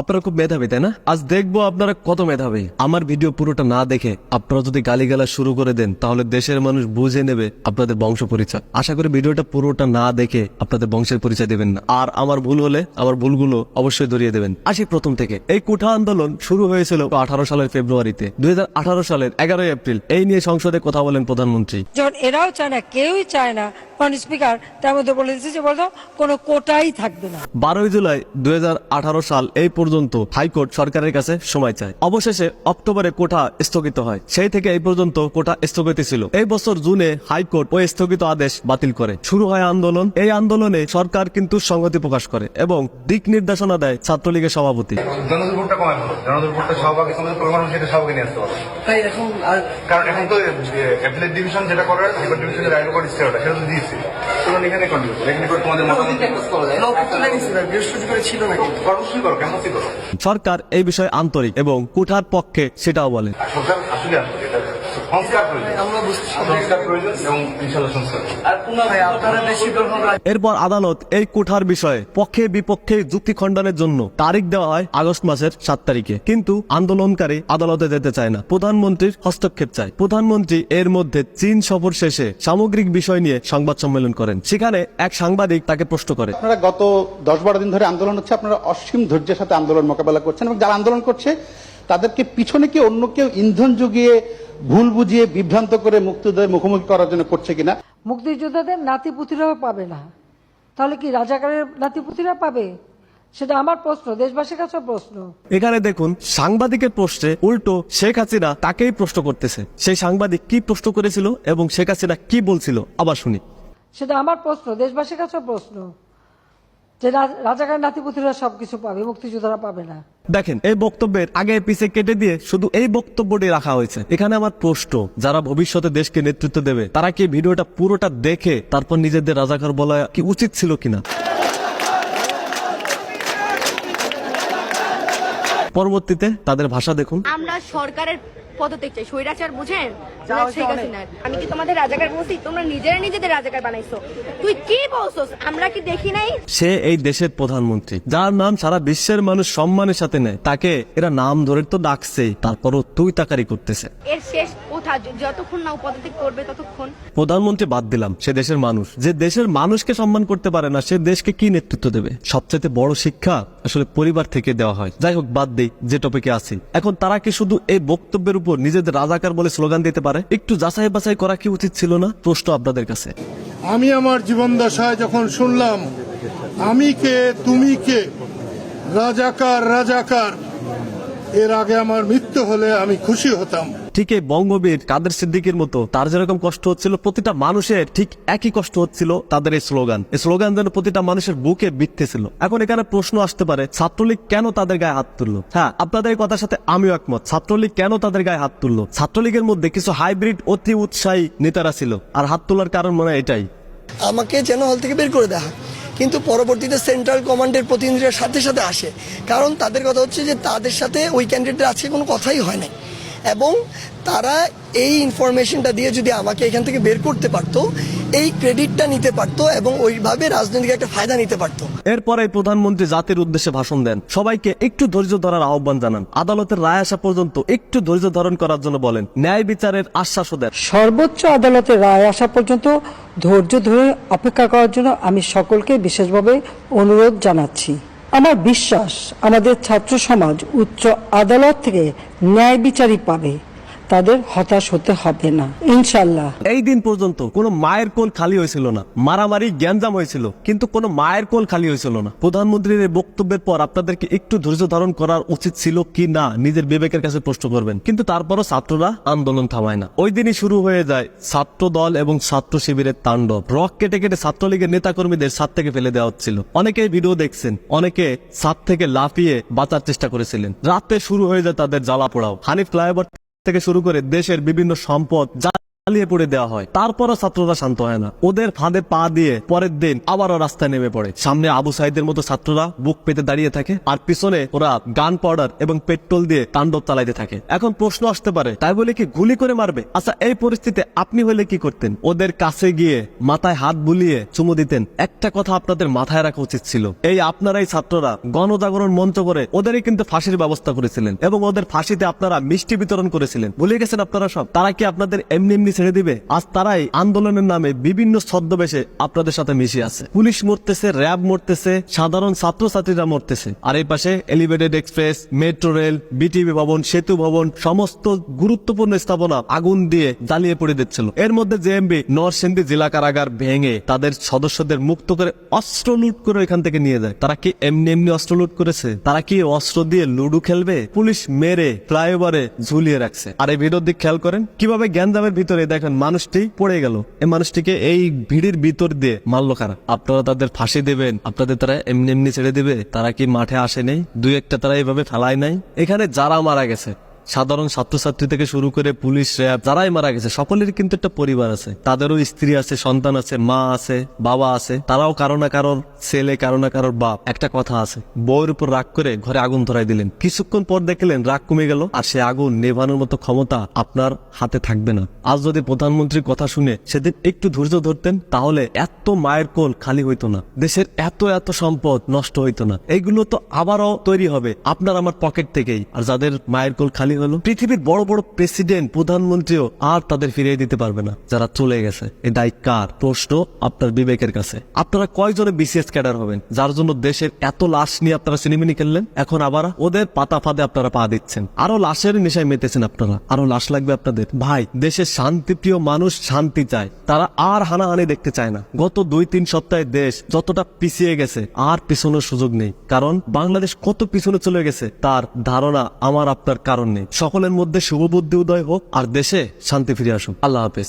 আপনারা খুব মেধাবী তাই না? আজ দেখবো আপনারা কত মেধাবী। আমার ভিডিও পুরোটা না দেখে আপনারা যদি গালিগালা শুরু করে দেন তাহলে দেশের মানুষ বুঝে নেবে আপনাদের বংশ পরিচয়। আশা করি ভিডিওটা পুরোটা না দেখে আপনাদের বংশের পরিচয় দেবেন না। আর আমার ভুল হলে আমার ভুলগুলো অবশ্যই ধরিয়ে দেবেন। আসি প্রথম থেকে। এই কোঠা আন্দোলন শুরু হয়েছিল 18 সালের ফেব্রুয়ারিতে। 2018 সালের 11 এপ্রিল এই নিয়ে সংসদে কথা বলেন প্রধানমন্ত্রী। যখন এরাও চায় না, কেউই চায় না, মাননীয় স্পিকার তার মধ্যে বলে দিচ্ছে যে বলতো কোনো কোটাই থাকবে না। 12 জুলাই 2018 সাল এই পর্যন্ত হাইকোর্ট সরকারের কাছে সময় চায়। অবশেষে অক্টোবরে কোটা স্থগিত হয়। সেই থেকে এই পর্যন্ত কোটা স্থগিত ছিল। এই বছর জুনে হাইকোর্ট ওই স্থগিত আদেশ বাতিল করে। শুরু হয় আন্দোলন। এই আন্দোলনে সরকার কিন্তু সংহতি প্রকাশ করে এবং দিক নির্দেশনা দেয় ছাত্রলীগের সভাপতি। জনদুর্ভোগটা কমায় ভালো, জনদুর্ভোগটা সহভাগী তোমাদের পরিমাণ সেটা সহভাগী নিয়ে আসতে পারো। তাই এখন কারণ এখন তো অ্যাপিলেট ডিভিশন যেটা করে হাইকোর্ট ডিভিশনের রায় কোর্ট স্টে ওটা সেটা তো দিয়েছে। তোমরা এখানে কন্টিনিউ করো, এখানে করে তোমাদের মতামত বৃহস্পতিবার ছিল নাকি অবশ্যই করো, কেমন করো। সরকার এই বিষয়ে আন্তরিক এবং কোঠার পক্ষে সেটাও বলে। সরকার আসলে আন্তরিক, এটা সংস্কার প্রয়োজন, আমরা সংস্কার প্রয়োজন এবং ইনশাআল্লাহ সংস্কার। আর আপনারা বেশি এরপর আদালত এই কোঠার বিষয়ে পক্ষে বিপক্ষে যুক্তি খণ্ডনের জন্য তারিখ দেওয়া হয় আগস্ট মাসের 7 তারিখে। কিন্তু আন্দোলনকারী আদালতে যেতে চায় না, প্রধানমন্ত্রীর হস্তক্ষেপ চায়। প্রধানমন্ত্রী এর মধ্যে চীন সফর শেষে সামগ্রিক বিষয় নিয়ে সংবাদ সম্মেলন করেন। সেখানে এক সাংবাদিক তাকে প্রশ্ন করে, আপনারা গত 10-12 দিন ধরে আন্দোলন হচ্ছে, আপনারা অসীম ধৈর্যের সাথে আন্দোলন মোকাবেলা করছেন এবং যারা আন্দোলন করছে তাদেরকে পিছনে কি অন্য কেউ ইন্ধন জুগিয়ে ভুল বুঝিয়ে বিভ্রান্ত করে মুক্তিযুদ্ধের মুখোমুখি করার জন্য করছে কিনা? মুক্তিযোদ্ধাদের নাতিপুতিরাও পাবে না, তাহলে কি রাজাকারের নাতিপুতিরা পাবে? সেটা আমার প্রশ্ন, দেশবাসীর কাছে প্রশ্ন। এখানে দেখুন সাংবাদিকের প্রশ্নে উল্টো শেখ হাসিনা তাকেই প্রশ্ন করতেছে। সেই সাংবাদিক কি প্রশ্ন করেছিল এবং শেখ হাসিনা কি বলছিল আবার শুনি। সেটা আমার প্রশ্ন, দেশবাসীর কাছে প্রশ্ন, যে রাজাকারের নাতিপুতিরা সবকিছু পাবে, মুক্তিযোদ্ধারা পাবে না। দেখেন এই বক্তব্যের আগে পিছে কেটে দিয়ে শুধু এই বক্তব্যটি রাখা হয়েছে। এখানে আমার প্রশ্ন, যারা ভবিষ্যতে দেশকে নেতৃত্ব দেবে তারা কি ভিডিওটা পুরোটা দেখে তারপর নিজেদের রাজাকার বলা কি উচিত ছিল কিনা? পরবর্তীতে তাদের ভাষা দেখুন। আমরা সরকারের পদত্যাগ চাই, স্বৈরাচার বুঝেন? আমি কি তোমাদের রাজাকার বলছি? তোমরা নিজেরা নিজেদের রাজাকার বানাইছো। তুই কি বলছস? আমরা কি দেখি নাই? সে এই দেশের প্রধানমন্ত্রী, যার নাম সারা বিশ্বের মানুষ সম্মানের সাথে নেয়, তাকে এরা নাম ধরে তো ডাকছে, তারপরও তুই তাকারি করতেছে। এর শেষ কোথা? যতক্ষণ না পদত্যাগ করবে ততক্ষণ। প্রধানমন্ত্রী বাদ দিলাম, সে দেশের মানুষ। যে দেশের মানুষকে সম্মান করতে পারে না সে দেশকে কি নেতৃত্ব দেবে? সবচেয়ে বড় শিক্ষা আসলে পরিবার থেকে দেওয়া হয়। যাই হোক, বাদ দেই, যে টপিকে আছি এখন। তারা কি শুধু এই বক্তব্যের উপর নিজেদের রাজাকার বলে স্লোগান দিতে পারে? একটু যাচাই বাছাই করা কি উচিত ছিল না? প্রশ্ন আপনাদের কাছে। আমি আমার জীবন দশায় যখন শুনলাম আমি কে তুমি কে, রাজাকার রাজাকার, এর আগে আমার মৃত্যু হলে আমি খুশি হতাম। ঠিক এই বঙ্গবীর কাদের সিদ্দিকীর মতো তার যেরকম কষ্ট হচ্ছিল, প্রতিটা মানুষের ঠিক একই কষ্ট হচ্ছিল তাদের এই স্লোগান। এই স্লোগান যেন প্রতিটা মানুষের বুকে বিঁধতেছিল। এখন এখানে প্রশ্ন আসতে পারে, ছাত্রলীগ কেন তাদের গায়ে হাত তুললো? হ্যাঁ, আপনাদের এই কথার সাথে আমিও একমত। ছাত্রলীগ কেন তাদের গায়ে হাত তুললো? ছাত্রলীগের মধ্যে কিছু হাইব্রিড অতি উৎসাহী নেতারা ছিল, আর হাত তোলার কারণ মনে হয় এটাই, আমাকে যেন হল থেকে বের করে দেওয়া হয়। কিন্তু পরবর্তীতে সেন্ট্রাল কমান্ডের প্রতিনিধিরা সাথে সাথে আসে, কারণ তাদের কথা হচ্ছে যে তাদের সাথে ওই ক্যান্ডিডেটদের আজকে কোনো কথাই হয় নাই, এবং তারা এই ইনফরমেশনটা দিয়ে যদি আমাকে এখান থেকে বের করতে পারতো, এই ক্রেডিটটা নিতে পারতো এবং ওইভাবে রাজনৈতিক একটা ফায়দা নিতে পারতো। এরপরে প্রধানমন্ত্রী জাতির উদ্দেশ্যে ভাষণ দেন, সবাইকে একটু ধৈর্য ধরার আহ্বান জানান, আদালতের রায় আসা পর্যন্ত একটু ধৈর্য ধারণ করার জন্য বলেন, ন্যায় বিচারের আশ্বাসও দেন। সর্বোচ্চ আদালতের রায় আসা পর্যন্ত ধৈর্য ধরে অপেক্ষা করার জন্য আমি সকলকে বিশেষভাবে অনুরোধ জানাচ্ছি। আমার বিশ্বাস আমাদের ছাত্র সমাজ উচ্চ আদালত থেকে ন্যায় বিচারই পাবে, তাদের হতাশ হতে হবে না ইনশাল্লাহ। এই দিন পর্যন্ত কোনো মায়ের কোল খালি হয়েছিল না, মারামারি গ্যাঞ্জাম হয়েছিল, কিন্তু কোনো মায়ের কোল খালি হয়েছিল না। প্রধানমন্ত্রীর এই বক্তব্যের পর আপনাদেরকে একটু ধৈর্য ধারণ করার উচিত ছিল কি না নিজের বিবেকের কাছে প্রশ্ন করবেন। কিন্তু তারপরও ছাত্ররা আন্দোলন থামায় না। ওই দিনই শুরু হয়ে যায় ছাত্র দল এবং ছাত্র শিবিরের তাণ্ডব। রক কেটে কেটে ছাত্রলীগের নেতাকর্মীদের ছাদ থেকে ফেলে দেওয়া হচ্ছিল। অনেকে ভিডিও দেখছেন, অনেকে ছাদ থেকে লাফিয়ে বাঁচার চেষ্টা করেছিলেন। রাতে শুরু হয়ে যায় তাদের জ্বালা পোড়াও। হানিফ ফ্লাইওভার থেকে শুরু করে দেশের বিভিন্ন সম্পদ চালিয়ে পড়ে দেওয়া হয়, তারপরও ছাত্ররা শান্ত হয় না। ওদের ফাঁদে পা দিয়ে পরের দিন আবারও রাস্তায় নেমে পড়ে। সামনে আবু সাইদের মতো ছাত্ররা বুক পেতে দাঁড়িয়ে থাকে, আর পিছনে ওরা গান পাউডার এবং পেট্রোল দিয়ে তাণ্ডব চালাইতে থাকে। এখন প্রশ্ন আসতে পারে, তাই বলে কি গুলি করে মারবে? আচ্ছা, এই পরিস্থিতিতে আপনি হলে কি করতেন? ওদের কাছে গিয়ে মাথায় হাত বুলিয়ে চুমু দিতেন? একটা কথা আপনাদের মাথায় রাখা উচিত ছিল, এই আপনারাই ছাত্ররা গণজাগরণ মঞ্চ করে ওদেরই কিন্তু ফাঁসির ব্যবস্থা করেছিলেন, এবং ওদের ফাঁসিতে আপনারা মিষ্টি বিতরণ করেছিলেন। ভুলে গেছেন আপনারা সব? তারা কি আপনাদের এমনি এমনি ছেড়ে দিবে? আজ তারাই আন্দোলনের নামে বিভিন্ন ছদ্মবেশে আপনাদের সাথে মিশে আছে। পুলিশ মরতেছে, র্যাব মরতেছে, সাধারণ ছাত্রছাত্রীরা মরতেছে, আর এই পাশে elevated express, metro rail, BTV ভবন, সেতু ভবন, সমস্ত গুরুত্বপূর্ণ স্থাপনা আগুন দিয়ে জ্বালিয়ে পড়ে দিচ্ছিল। এর মধ্যে জেএমবি নরসিংদী জেলা কারাগার ভেঙে তাদের সদস্যদের মুক্ত করে অস্ত্র লুট করে এখান থেকে নিয়ে যায়। তারা কি এমনি এমনি অস্ত্র লুট করেছে? তারা কি অস্ত্র দিয়ে লুডু খেলবে? পুলিশ মেরে ফ্লাইওভারে ঝুলিয়ে রাখছে। আর এই ভিডিওর দিক খেয়াল করেন, কিভাবে গ্যাঞ্জামের ভিতরে দেখেন মানুষটি পড়ে গেল। এই মানুষটিকে এই ভিড়ের ভিতর দিয়ে মারলো কারা? আপনারা তাদের ফাঁসি দেবেন, আপনাদের তারা এমনি এমনি ছেড়ে দিবে? তারা কি মাঠে আসে নেই? দুই একটা তারা এইভাবে ফেলায় নাই? এখানে যারা মারা গেছে, সাধারণ ছাত্রছাত্রী থেকে শুরু করে পুলিশ, র্যাব, যারাই মারা গেছে, সকলের কিন্তু একটা পরিবার আছে, তাদেরও স্ত্রী আছে, সন্তান আছে, মা আছে, বাবা আছে, তারাও কারো না কারোর ছেলে, কারো না কারোর বাপ। একটা কথা আছে, বউয়ের উপর রাগ করে ঘরে আগুন ধরাই দিলেন, কিছুক্ষণ পর দেখলেন রাগ কমে গেল, আর সে আগুন নেভানোর মতো ক্ষমতা আপনার হাতে থাকবে না। আজ যদি প্রধানমন্ত্রীর কথা শুনে সেদিন একটু ধৈর্য ধরতেন, তাহলে এত মায়ের কোল খালি হইতো না, দেশের এত এত সম্পদ নষ্ট হইতো না। এইগুলো তো আবারও তৈরি হবে আপনার আমার পকেট থেকেই। আর যাদের মায়ের কোল খালি হলো, পৃথিবীর বড় বড় প্রেসিডেন্ট, প্রধানমন্ত্রীও আর তাদের ফিরিয়ে দিতে পারবে না যারা চলে গেছে। এই দায়িত্ব কার? প্রশ্ন আপনার বিবেকের কাছে। আপনারা কয়জনে বিসিএস ক্যাডার হবেন যার জন্য দেশের এত লাশ নিয়ে আপনারা সিনেমিনি খেললেন? এখন আবার ওদের পাতা ফাঁদে আপনারা পা দিচ্ছেন, আরো লাশের নেশায় মেতেছেন আপনারা। আরো লাশ লাগবে আপনাদের? ভাই, দেশের শান্তিপ্রিয় মানুষ শান্তি চায়, তারা আর হানাহানি দেখতে চায় না। গত 2-3 সপ্তাহে দেশ যতটা পিছিয়ে গেছে, আর পিছনের সুযোগ নেই। কারণ বাংলাদেশ কত পিছনে চলে গেছে তার ধারণা আমার আপনার কারণ নেই। সকলের মধ্যে শুভবুদ্ধি উদয় হোক, আর দেশে শান্তি ফিরে আসুক। আল্লাহ হাফেজ।